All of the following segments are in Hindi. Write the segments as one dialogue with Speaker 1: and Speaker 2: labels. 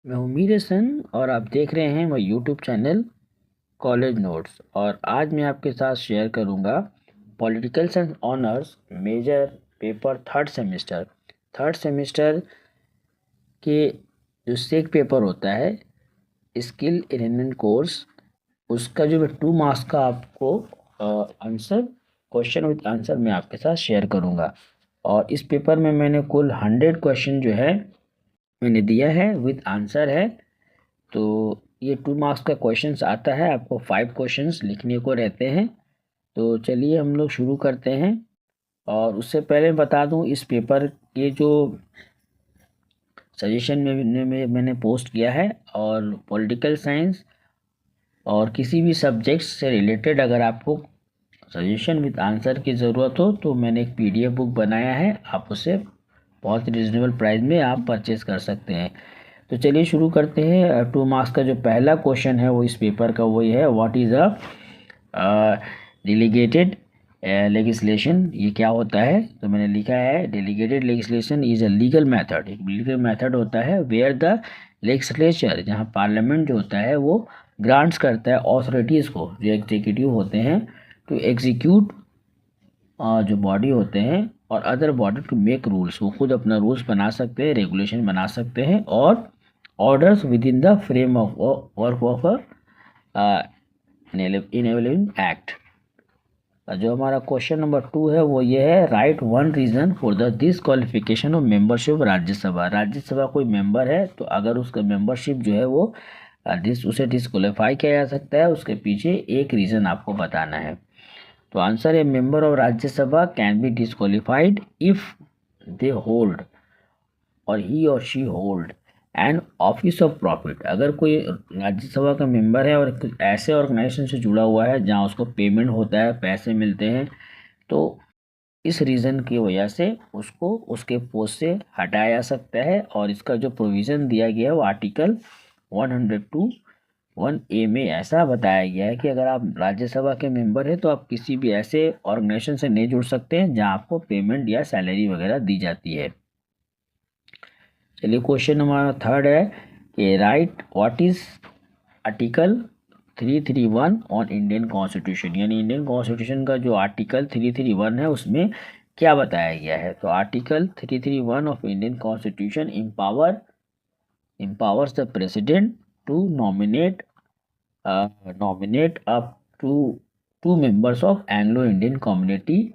Speaker 1: मैं हूँ मीर हसन और आप देख रहे हैं मेरा यूट्यूब चैनल कॉलेज नोट्स। और आज मैं आपके साथ शेयर करूँगा political science honours major paper third semester के जो सेक पेपर होता है स्किल एलिमेंट कोर्स, उसका जो 2 मार्क्स का आपको आंसर क्वेश्चन विद आंसर मैं आपके साथ शेयर करूँगा। और इस पेपर में मैंने कुल 100 क्वेश्चन जो है मैंने दिया है विद आंसर है। तो ये 2 मार्क्स का क्वेश्चंस आता है, आपको 5 क्वेश्चंस लिखने को रहते हैं। तो चलिए हम लोग शुरू करते हैं। और उससे पहले बता दूं, इस पेपर के जो सजेशन में मैंने पोस्ट किया है, और पॉलिटिकल साइंस और किसी भी सब्जेक्ट से रिलेटेड अगर आपको सजेशन विद आंसर की ज़रूरत हो तो मैंने एक पीडीएफ बुक बनाया है, आप उसे बहुत रिजनेबल प्राइस में आप परचेज कर सकते हैं। तो चलिए शुरू करते हैं। 2 मार्क्स का जो पहला क्वेश्चन है वो इस पेपर का वही है, what is a delegated legislation, ये क्या होता है। तो मैंने लिखा है delegated legislation is a legal method, एक लीगल मेथड होता है वेयर द लेजिस्लेचर, जहाँ पार्लियामेंट जो होता है वो ग्रांट्स करता है ऑथोरिटीज़ को, जो एग्जीक्यूटिव होते हैं, टू एग्जीक्यूट जो बॉडी होते हैं और other body to make rules, वो खुद अपना रूल्स बना सकते हैं, रेगुलेशन बना सकते हैं, और orders with in the frame of work of enabling act. जो हमारा क्वेश्चन नंबर 2 है वो ये है, right one reason for the disqualification of membership Rajya Sabha. Rajya Sabha कोई मेंबर है तो अगर उसका मेंबरशिप जो है वो उसे डिसक्वालीफाई किया जा सकता है, उसके पीछे एक रीज़न आपको बताना है। तो आंसर है, member of Rajya Sabha can be disqualified if they hold और ही और she hold and office of profit. अगर कोई राज्यसभा का मेंबर है और कुछ ऐसे ऑर्गेनाइजेशन से जुड़ा हुआ है जहां उसको पेमेंट होता है, पैसे मिलते हैं, तो इस रीज़न की वजह से उसको उसके पोस्ट से हटाया जा सकता है। और इसका जो प्रोविज़न दिया गया है वो आर्टिकल 102(1)(a) में ऐसा बताया गया है कि अगर आप राज्यसभा के मेंबर हैं तो आप किसी भी ऐसे ऑर्गेनाइजेशन से नहीं जुड़ सकते हैं जहां आपको पेमेंट या सैलरी वगैरह दी जाती है। चलिए क्वेश्चन हमारा थर्ड है कि right what is article 331 on Indian constitution, यानी इंडियन कॉन्स्टिट्यूशन का जो आर्टिकल 331 है उसमें क्या बताया गया है। तो article 331 of Indian constitution empowers the president to nominate up to 2 members of Anglo-Indian community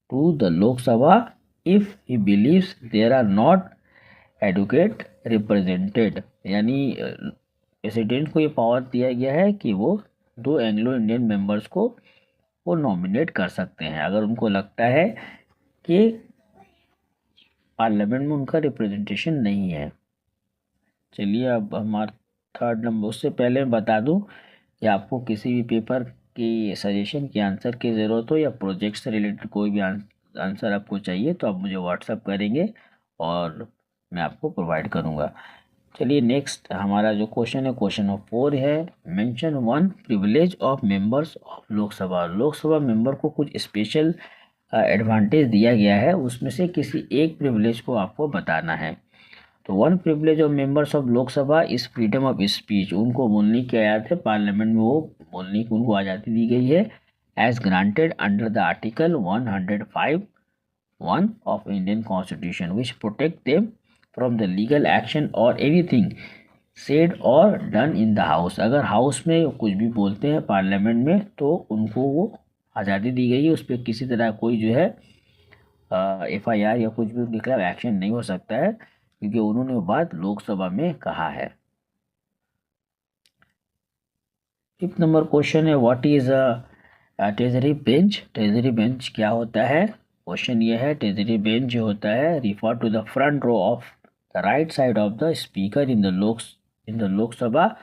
Speaker 1: to the Lok Sabha if he believes they are not adequate represented। यानी प्रेसिडेंट को ये पावर दिया गया है कि वो 2 एंग्लो इंडियन मेंबर्स को वो नॉमिनेट कर सकते हैं अगर उनको लगता है कि पार्लियामेंट में उनका रिप्रेजेंटेशन नहीं है। चलिए अब हमारा थर्ड नंबर, उससे पहले मैं बता दूं कि आपको किसी भी पेपर की सजेशन की आंसर की ज़रूरत हो या प्रोजेक्ट से रिलेटेड कोई भी आंसर आपको चाहिए तो आप मुझे व्हाट्सअप करेंगे और मैं आपको प्रोवाइड करूंगा। चलिए नेक्स्ट हमारा जो क्वेश्चन है, क्वेश्चन नंबर 4 है, mention one privilege of members of Lok Sabha. Lok Sabha member को कुछ स्पेशल एडवांटेज दिया गया है, उसमें से किसी एक प्रिविलेज को आपको बताना है। तो one privilege of members of Lok Sabha is freedom of speech, उनको बोलने की आज़ादी है, पार्लियामेंट में वो बोलने की उनको आज़ादी दी गई है, as granted under the article 105(1) of Indian constitution which protect them from the legal action और एनीथिंग सेड और डन इन द हाउस। अगर हाउस में कुछ भी बोलते हैं पार्लियामेंट में तो उनको वो आज़ादी दी गई है, उस पर किसी तरह कोई जो है FIR या कुछ भी उनके खिलाफ एक्शन नहीं हो सकता है क्योंकि उन्होंने वो बात लोकसभा में कहा है। फिफ्थ नंबर क्वेश्चन है, what is a treasury bench. Treasury bench क्या होता है। क्वेश्चन ये है, ट्रेजरी बेंच जो होता है refer to the front row of the right side of the speaker in the Lok Sabha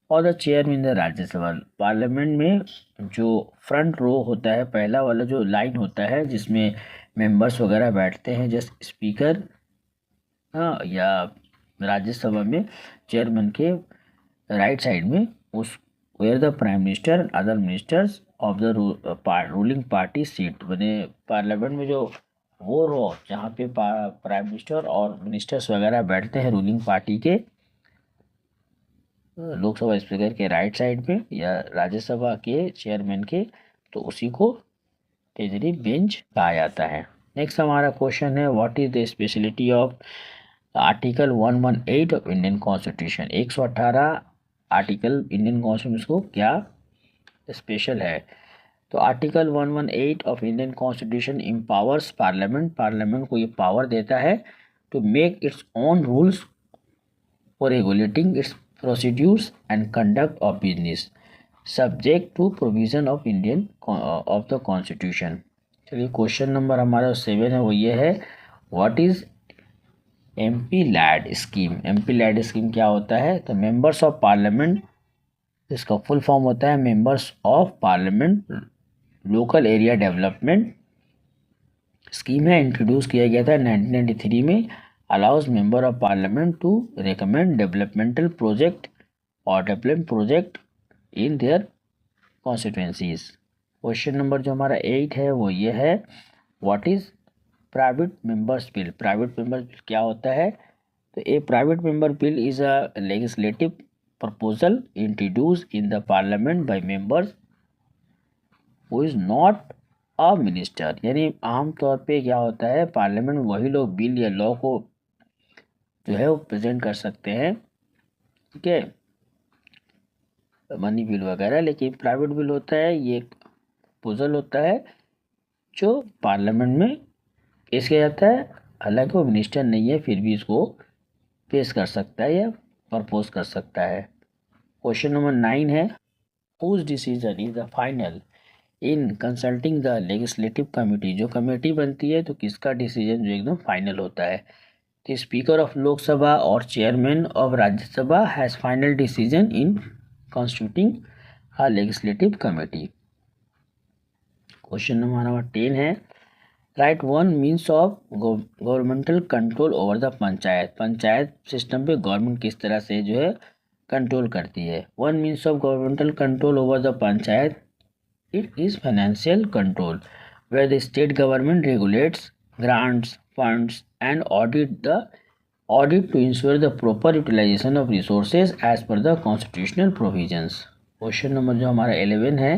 Speaker 1: और the chair in the Rajya Sabha. Parliament में जो फ्रंट रो होता है, पहला वाला जो लाइन होता है जिसमें मेंबर्स वगैरह बैठते हैं, जस्ट स्पीकर, हाँ, या राज्यसभा में चेयरमैन के राइट साइड में, उस where the prime minister and other ministers of the ruling party seat, बने पार्लियामेंट में जो वो रो जहाँ पे प्राइम मिनिस्टर और मिनिस्टर्स वगैरह बैठते हैं रूलिंग पार्टी के, लोकसभा स्पीकर के राइट साइड में या राज्यसभा के चेयरमैन के, तो उसी को ट्रेजरी बेंच कहा जाता है। नेक्स्ट हमारा क्वेश्चन है what is the speciality of article 118 of Indian constitution. 118 article Indian constitution को क्या स्पेशल है? तो article 118 of Indian constitution empowers parliament, parliament को ये पावर देता है to make its own rules for regulating its procedures and conduct of business subject to provision of Indian of the constitution. चलिए क्वेश्चन नंबर हमारा 7 है, वो ये है what is MP LAD scheme. MP LAD scheme क्या होता है? तो मेंबर्स ऑफ पार्लियामेंट, इसका फुल फॉर्म होता है members of parliament local area development scheme है, इंट्रोड्यूस किया गया था 1993 में। Allows member of parliament to recommend developmental project और development project in their constituencies. Question number जो हमारा 8 है वो ये है what is private members bill. Private members bill क्या होता है? तो a private member bill is a legislative proposal introduced in the parliament by members who is not a minister. यानी आमतौर पे क्या होता है, पार्लियामेंट में वही लोग बिल या लॉ को जो है वो प्रेजेंट कर सकते हैं, ठीक है, मनी बिल वगैरह। लेकिन प्राइवेट बिल होता है, ये प्रपोजल होता है जो पार्लियामेंट में पेश किया जाता है, हालांकि वो मिनिस्टर नहीं है फिर भी इसको पेश कर सकता है या प्रपोज कर सकता है। क्वेश्चन नंबर 9 है whose decision is the final in consulting the legislative committee. जो कमेटी बनती है तो किसका डिसीजन जो एकदम फाइनल होता है? द स्पीकर ऑफ लोकसभा और chairman of Rajya Sabha has final decision in constituting a legislative committee. Question number 10 है right one means of governmental control over the panchayat. Panchayat system पे गवर्नमेंट किस तरह से जो है कंट्रोल करती है? One means of governmental control over the panchayat it is financial control where the state government regulates grants funds and audit to ensure the proper utilization of resources as per the constitutional provisions। Question number जो हमारा 11 है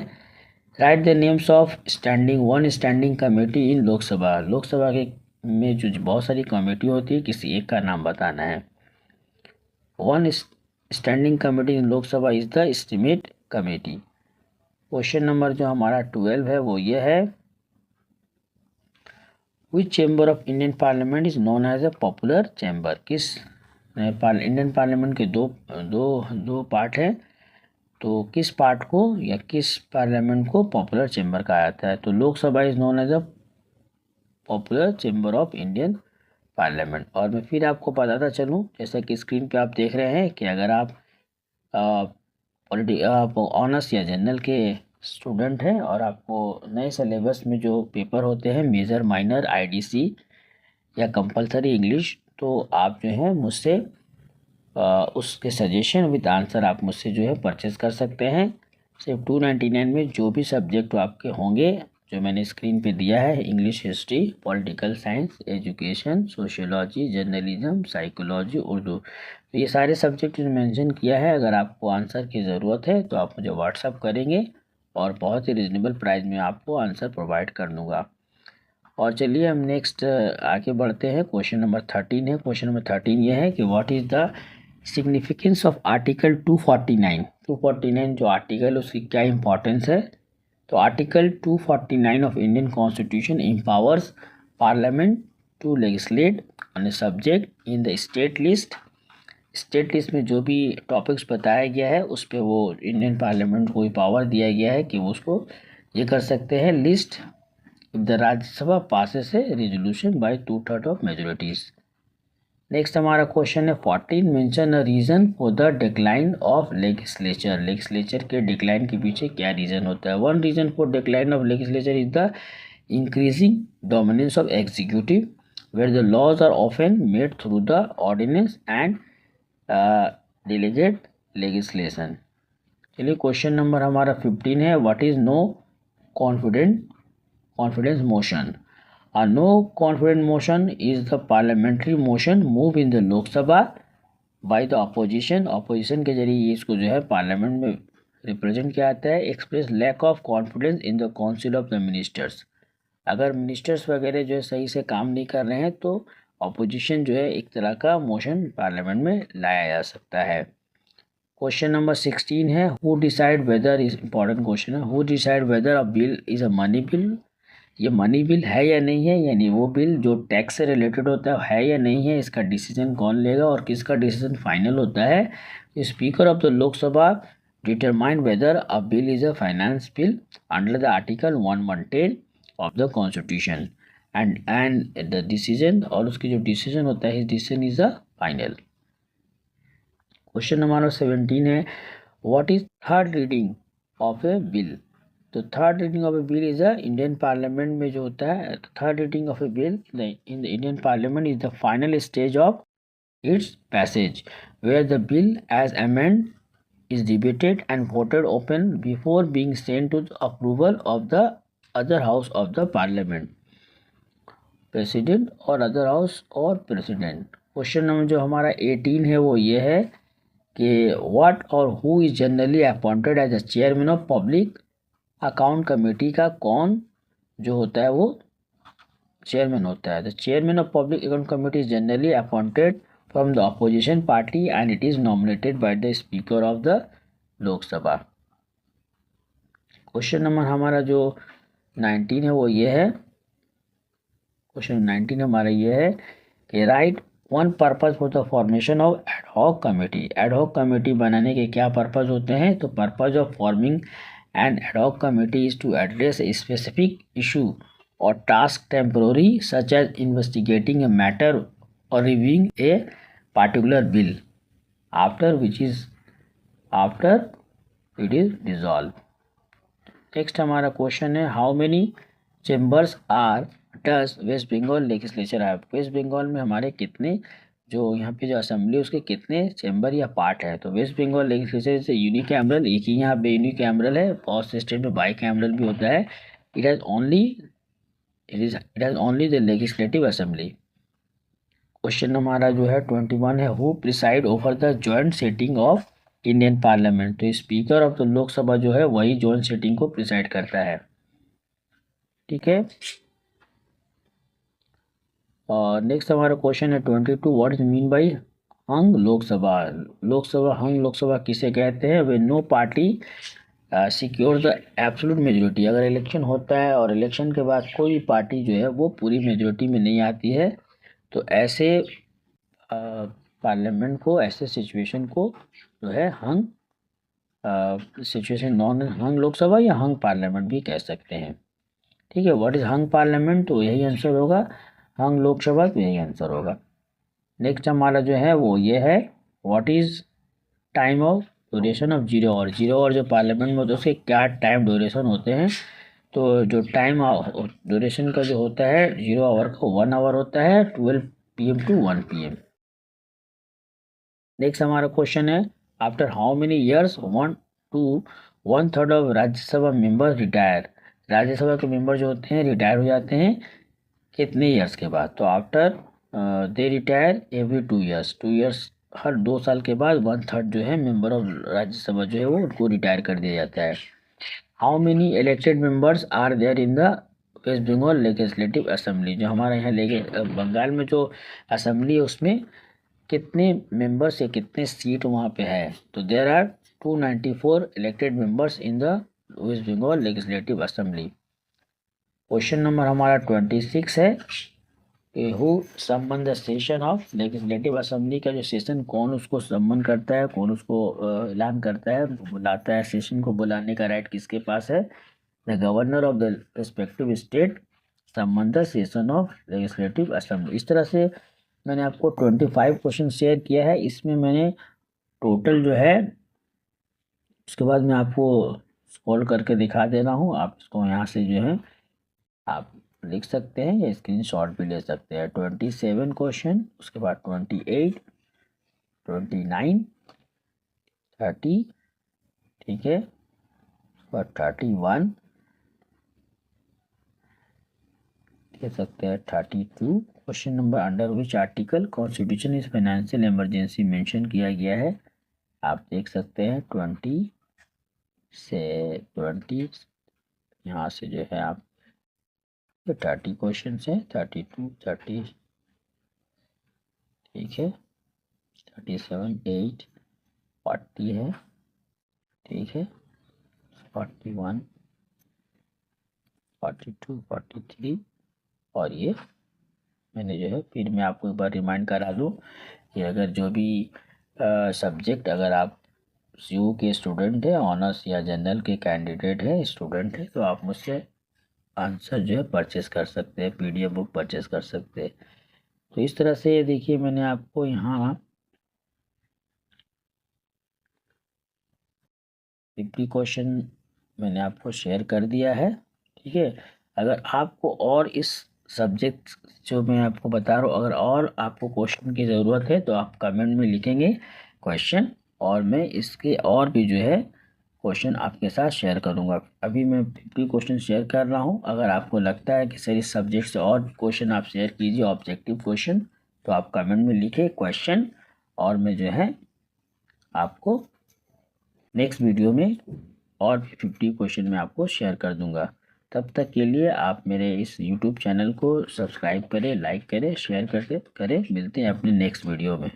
Speaker 1: write the names of standing committee in Lok Sabha. Lok Sabha के में जो बहुत सारी कमेटी होती है, किसी एक का नाम बताना है। One standing committee in Lok Sabha is the estimate committee. Question number जो हमारा 12 है वो ये है which chamber of Indian parliament is known as a popular chamber. किस इंडियन पार्लियामेंट के दो पार्ट हैं, तो किस पार्ट को या किस पार्लियामेंट को पॉपुलर चैम्बर कहा जाता है? तो Lok Sabha is known as a popular chamber of Indian parliament. और मैं फिर आपको बताता चलूँ, जैसा कि स्क्रीन पे आप देख रहे हैं कि अगर आप ऑनर्स या जनरल के स्टूडेंट हैं और आपको नए सिलेबस में जो पेपर होते हैं मेजर माइनर आईडीसी या कंपलसरी इंग्लिश, तो आप जो है मुझसे उसके सजेशन विद आंसर आप मुझसे जो है परचेज कर सकते हैं। सिर्फ 299 में जो भी सब्जेक्ट आपके होंगे जो मैंने स्क्रीन पे दिया है, English, history, political science, education, sociology, journalism, psychology, Urdu, तो ये सारे सब्जेक्ट जो मेंशन किया है, अगर आपको आंसर की ज़रूरत है तो आप मुझे व्हाट्सअप करेंगे और बहुत ही रिजनेबल प्राइस में आपको आंसर प्रोवाइड कर दूँगा। और चलिए हम नेक्स्ट आगे बढ़ते हैं। क्वेश्चन नंबर 13 है। क्वेश्चन नंबर 13 ये है कि what is the significance of article 249। 249 जो आर्टिकल है उसकी क्या इंपॉर्टेंस है? तो article 249 of Indian constitution empowers parliament to legislate on a subject in the state list. State list में जो भी टॉपिक्स बताया गया है उस पर वो इंडियन पार्लियामेंट को पावर दिया गया है कि वो उसको ये कर सकते हैं list if the Rajya Sabha passes a resolution by 2/3 of majorities. Next हमारा क्वेश्चन है 14 mention a reason for the decline of legislature. Legislature के डिक्लाइन के पीछे क्या रीजन होता है? One reason for decline of legislature is the increasing dominance of executive where the laws are often made through the ordinance and delegate legislation. चलिए क्वेश्चन नंबर हमारा 15 है what is no confidence motion. A no confidence motion is the parliamentary motion moved in the Lok Sabha by the opposition, opposition के जरिए इसको जो है पार्लियामेंट में रिप्रेजेंट किया जाता है। Express lack of confidence in the council of the ministers, अगर मिनिस्टर्स वगैरह जो है सही से काम नहीं कर रहे हैं तो अपोजिशन जो है एक तरह का मोशन पार्लियामेंट में लाया जा सकता है। क्वेश्चन नंबर 16 है, who decide whether, is important question है, who decide whether a bill is a money bill, ये मनी बिल है या नहीं है, यानी वो बिल जो टैक्स से रिलेटेड होता है या नहीं है, इसका डिसीजन कौन लेगा और किसका डिसीजन फाइनल होता है। Speaker of the Lok Sabha determine whether a bill is a finance bill under the article 110 of the constitution and the decision, और उसकी जो डिसीजन होता है decision is a final. Question number 17 है, what is third reading of a bill, तो third reading of a bill is a Indian parliament में जो होता है, third reading of a bill in the Indian parliament is the final stage of its passage where the bill as amend is debated and voted open before being sent to the approval of the other house of the parliament, president और other house और president। क्वेश्चन नंबर जो हमारा 18 है वो ये है कि व्हाट और who is generally appointed as a chairman of public account committee, का कौन जो होता है वो चेयरमैन होता है। The chairman of public account committee is generally appointed from the opposition party and it is nominated by the speaker of the लोक सभा। क्वेश्चन नंबर हमारा जो 19 है वो ये है, क्वेश्चन 19 हमारा ये है कि write one purpose for the formation of ad hoc committee, ad hoc committee बनाने के क्या पर्पज होते हैं, तो purpose of forming an ad hoc committee is to address a specific issue और task temporary such as investigating a matter or reviewing a particular bill after it is dissolved। Next हमारा क्वेश्चन है, how many chambers are does West Bengal legislature have, West Bengal में हमारे कितने जो यहाँ पे जो असेंबली उसके कितने चेम्बर या पार्ट है, तो वेस्ट बंगाल लेजिस्लेचर से यूनिकैमरल, एक ही यहाँ पे यूनिकैमरल है, बहुत से स्टेट में बाईकैमरल भी होता है। It has only the legislative assembly. Question हमारा जो है 21 है, who preside over the joint sitting of Indian parliament, तो स्पीकर ऑफ द लोकसभा जो है वही जॉइंट सिटिंग को प्रिसाइड करता है। ठीक है, और नेक्स्ट हमारा क्वेश्चन है 22, what is mean by hung Lok Sabha, Lok Sabha hung Lok Sabha किसे कहते हैं, where no party secure the absolute majority, अगर इलेक्शन होता है और इलेक्शन के बाद कोई भी पार्टी जो है वो पूरी मेजोरिटी में नहीं आती है, तो ऐसे पार्लियामेंट को, ऐसे सिचुएशन को जो है हंग सिचुएशन, नॉन हंग लोकसभा या हंग पार्लियामेंट भी कह सकते हैं। ठीक है, व्हाट इज हंग पार्लियामेंट, तो यही आंसर होगा, हंग लोकसभा तो यही आंसर होगा। नेक्स्ट हमारा जो है वो ये है, what is time of duration of 0 hour, 0 hour जो पार्लियामेंट में होता है उसके क्या टाइम ड्यूरेशन होते हैं, तो जो टाइम ड्यूरेशन का जो होता है 0 आवर का 1 आवर होता है, 12 PM to 1 PM। नेक्स्ट हमारा क्वेश्चन है, after how many years 1/3 of Rajya Sabha members retire, Rajya Sabha के मेंबर जो होते हैं रिटायर हो जाते हैं कितने ईयर्स के बाद, तो after they retire every 2 years, 2 years हर 2 साल के बाद 1/3 जो है मेंबर ऑफ राज्यसभा जो है वो उनको रिटायर कर दिया जाता है। How many elected members are there in the West Bengal legislative assembly, जो हमारे यहाँ बंगाल में जो असेंबली है उसमें कितने मेंबर्स या कितने सीट वहाँ पे है, तो there are 294 elected members in the West Bengal legislative assembly. Question number हमारा 26 है, who summon the session of legislative assembly, का जो सेशन कौन उसको समन करता है, कौन उसको ऐलान करता है, बुलाता है, सेशन को बुलाने का राइट किसके पास है, the governor of the respective state summon the session of legislative assembly. इस तरह से मैंने आपको 25 क्वेश्चन शेयर किया है, इसमें मैंने टोटल जो है उसके बाद मैं आपको सॉल्व करके दिखा दे रहा हूँ, आप इसको यहाँ से जो है आप लिख सकते हैं या स्क्रीनशॉट भी ले सकते हैं। 27 क्वेश्चन, उसके बाद 28, 29, 30, ठीक है, और 31 कह सकते हैं, 32, question number, under which article constitution is financial emergency mention किया गया है। आप देख सकते हैं 20 यहाँ से जो है आप 30 क्वेश्चन है, 32 30, ठीक है, 37 8 40 है, ठीक है, 41 42 43, और ये मैंने जो है फिर मैं आपको एक बार रिमाइंड करा दूँ कि अगर जो भी सब्जेक्ट अगर आप CU के स्टूडेंट है, ऑनर्स या जनरल के कैंडिडेट है, स्टूडेंट है, तो आप मुझसे आंसर जो है परचेस कर सकते हैं, PDF बुक परचेस कर सकते हैं। तो इस तरह से देखिए मैंने आपको यहाँ 50 क्वेश्चन मैंने आपको शेयर कर दिया है, ठीक है। अगर आपको और इस सब्जेक्ट जो मैं आपको बता रहा हूँ, अगर और आपको क्वेश्चन की ज़रूरत है तो आप कमेंट में लिखेंगे क्वेश्चन, और मैं इसके और भी जो है क्वेश्चन आपके साथ शेयर करूँगा। अभी मैं 50 क्वेश्चन शेयर कर रहा हूँ। अगर आपको लगता है कि सर इस सब्जेक्ट से और क्वेश्चन आप शेयर कीजिए, ऑब्जेक्टिव क्वेश्चन, तो आप कमेंट में लिखिए क्वेश्चन, और मैं जो है आपको नेक्स्ट वीडियो में और भी 50 क्वेश्चन मैं आपको शेयर कर दूंगा। तब तक के लिए आप मेरे इस YouTube चैनल को सब्सक्राइब करें, लाइक करें, शेयर करें। मिलते हैं अपने नेक्स्ट वीडियो में।